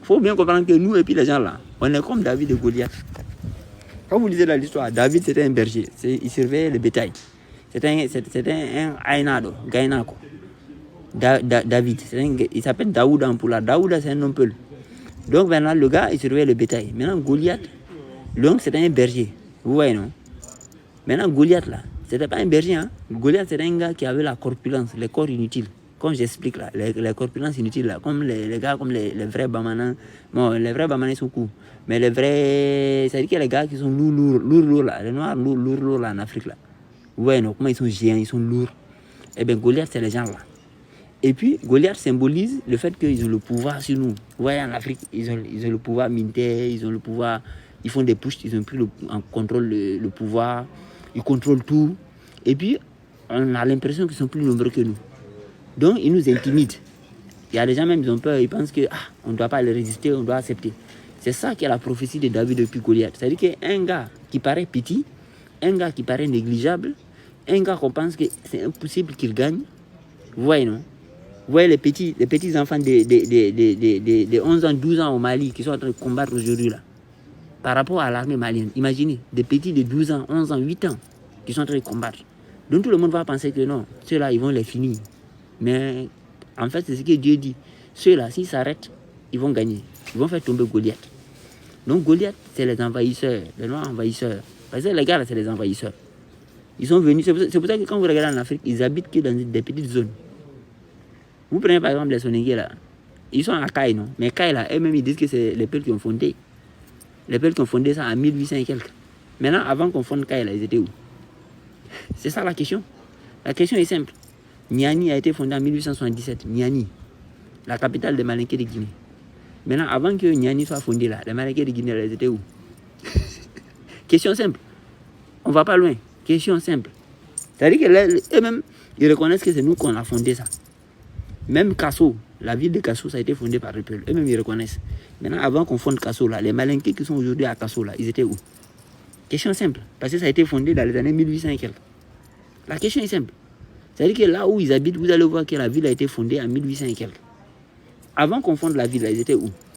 faut bien comprendre que nous et puis les gens là, on est comme David et Goliath. Quand vous lisez l'histoire, David c'était un berger, il surveillait le bétail. C'était un Ainado, Gainako. David, il s'appelle Daouda en Poula. Daouda c'est un nom peul. Donc maintenant le gars il surveillait le bétail. Maintenant Goliath, donc c'était un berger. Vous voyez non? Maintenant Goliath là, c'était pas un berger. Hein? Goliath c'était un gars qui avait la corpulence, les corps inutiles. Comme j'explique là, les corpulences inutiles là, comme les gars, comme les vrais bamanans. Bon, les vrais bamanans sont cool. Mais les vrais, c'est-à-dire que les gars qui sont lourds là, les noirs lourds là en Afrique là. Vous voyez non, comment ils sont géants, ils sont lourds. Eh bien Goliath c'est les gens là. Et puis Goliath symbolise le fait qu'ils ont le pouvoir sur nous. Vous voyez en Afrique, ils ont le pouvoir militaire, ils ont le pouvoir, ils font des pushs, ils ont pris en contrôle le pouvoir, ils contrôlent tout. Et puis on a l'impression qu'ils sont plus nombreux que nous. Donc, ils nous intimident. Il y a des gens même, ils ont peur, ils pensent qu'on ne doit pas les résister, on doit accepter. C'est ça qui est la prophétie de David depuis Goliath. C'est-à-dire qu'un gars qui paraît petit, un gars qui paraît négligeable, un gars qu'on pense que c'est impossible qu'il gagne. Vous voyez, non? Vous voyez les petits enfants de 11 ans, 12 ans au Mali qui sont en train de combattre aujourd'hui là. Par rapport à l'armée malienne, imaginez, des petits de 12 ans, 11 ans, 8 ans qui sont en train de combattre. Donc tout le monde va penser que non, ceux-là, ils vont les finir. Mais en fait, c'est ce que Dieu dit. Ceux-là, s'ils s'arrêtent, ils vont gagner. Ils vont faire tomber Goliath. Donc Goliath, c'est les envahisseurs, les noirs envahisseurs. Parce que les gars, là, c'est les envahisseurs. Ils sont venus, c'est pour ça que quand vous regardez en Afrique, ils habitent que dans des petites zones. Vous prenez par exemple les Soningués là, ils sont à Kaï, non? Mais Kaï là, eux-mêmes, ils disent que c'est les peuples qui ont fondé. Les peuples qui ont fondé ça en 1800 et quelques. Maintenant, avant qu'on fonde Kaï là, ils étaient où? C'est ça la question. La question est simple. Niani a été fondée en 1877. Niani, la capitale des Malinké de Guinée. Maintenant, avant que Niani soit fondée là, les Malinké de Guinée, ils étaient où? Question simple. On va pas loin. Question simple. C'est-à-dire qu'eux-mêmes, ils reconnaissent que c'est nous qu'on a fondé ça. Même Kasso, la ville de Kasso, ça a été fondé par le peuple. Eux-mêmes, ils reconnaissent. Maintenant, avant qu'on fonde Kasso là, les Malinké qui sont aujourd'hui à Kasso là, ils étaient où? Question simple. Parce que ça a été fondé dans les années 1800 et quelques. La question est simple. C'est-à-dire que là où ils habitent, vous allez voir que la ville a été fondée en 1800 et quelques. Avant qu'on fonde la ville, ils étaient où?